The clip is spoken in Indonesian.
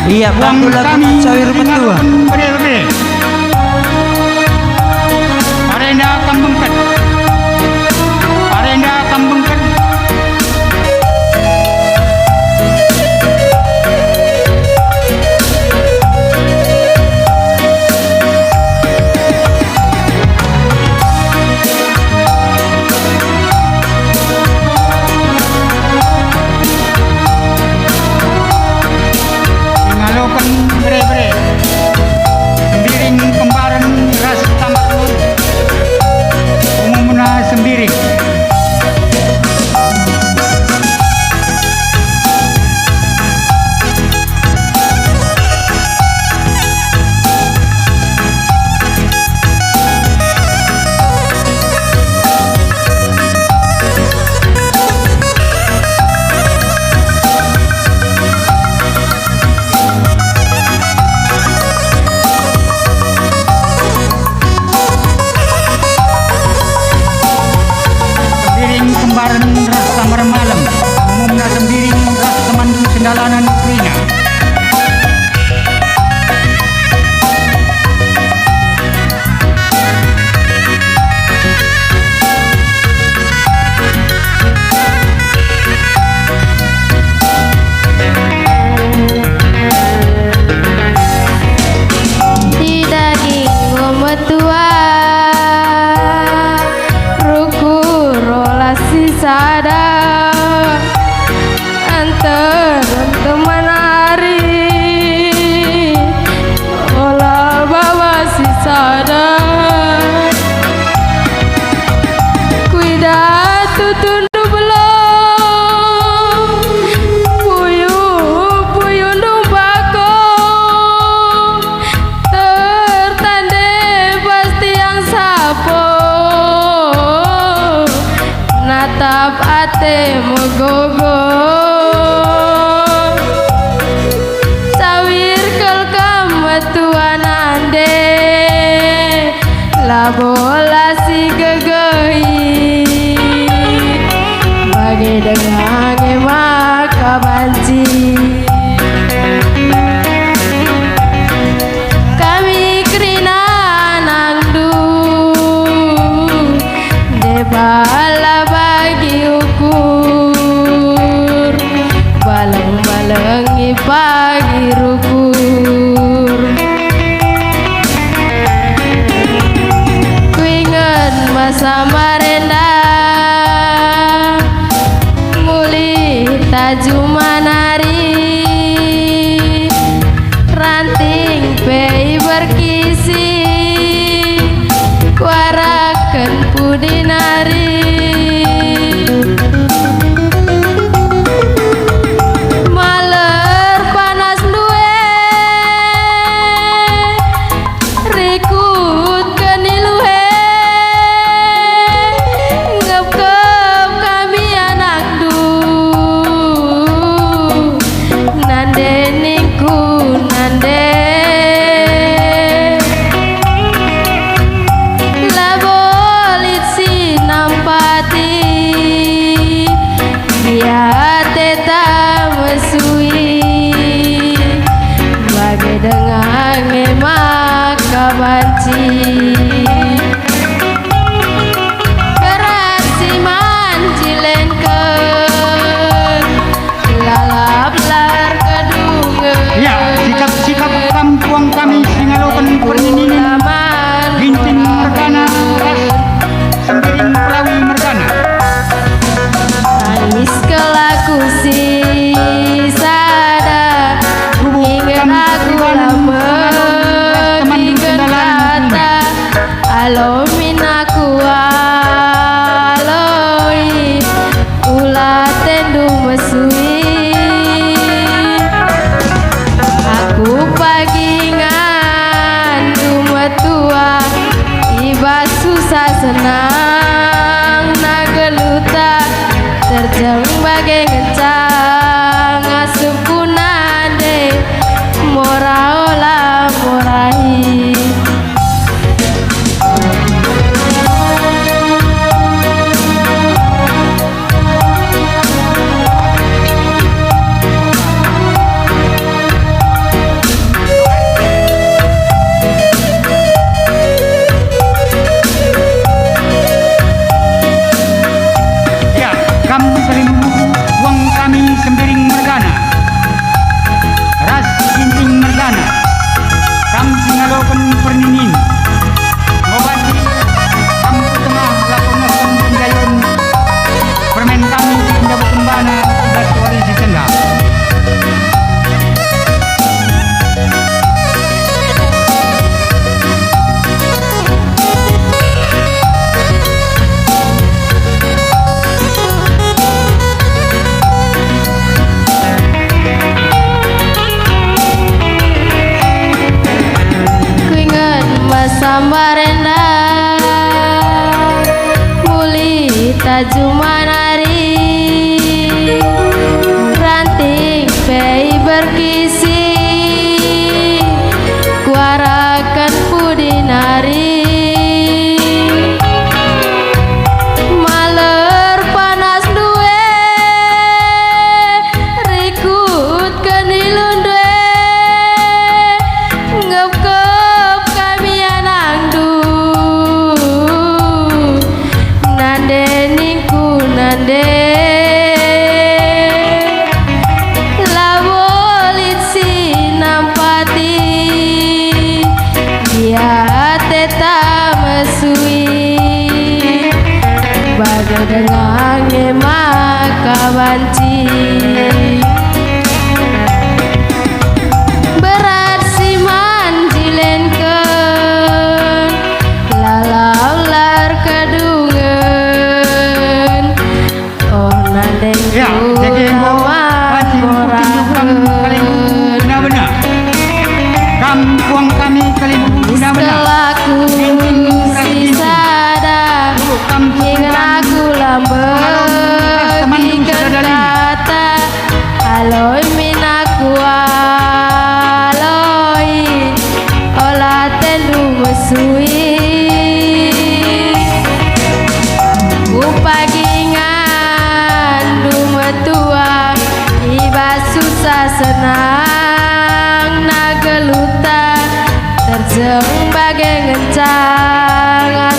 Iya, Uang lagu kami sawir mentua. Beri. Arenda kambengkan. Arenda kambengkan. Ngalokan bere-bere. Sembiring kembaran ras tamakmur. Umumna sembiring. Sembiring kembaran ras tamar malam. Umumna sembiring ras temandu sendalanan krina. Di daging metua ruku rola sisada antar teman hari olah bawa sisada kuida tutundu belum puyu numbako tertande pasti yang sapo natap ate mogogo sawir kel kametuan ande labola si gegei bagi dengan maka banci kami krina nangdu debala bagi ukur baleng-balengi pagi rukur kuinget masa marenda muli tajumanari ranting pei berkisi kuaraken pudinari maler tajumanari ranting pei berkisi kuarakan pudinari maler panas duwe rikut kenilun duwe ngep-ngep kami anang du nande ningku nande lawolit sinampati dia teta mesui bagai dengan maka banci berat si manjilenkeun lalau lar kadungen oh nandeng Ya, jadi benar-benar. Kampung kami Kalimantan benar-benar. Setelahku sisada ingin aku lambegi kata aloi minaku aloi olah tendu mesui upagingan dumetua iba susah senang nageluta terjeng bagai ngencang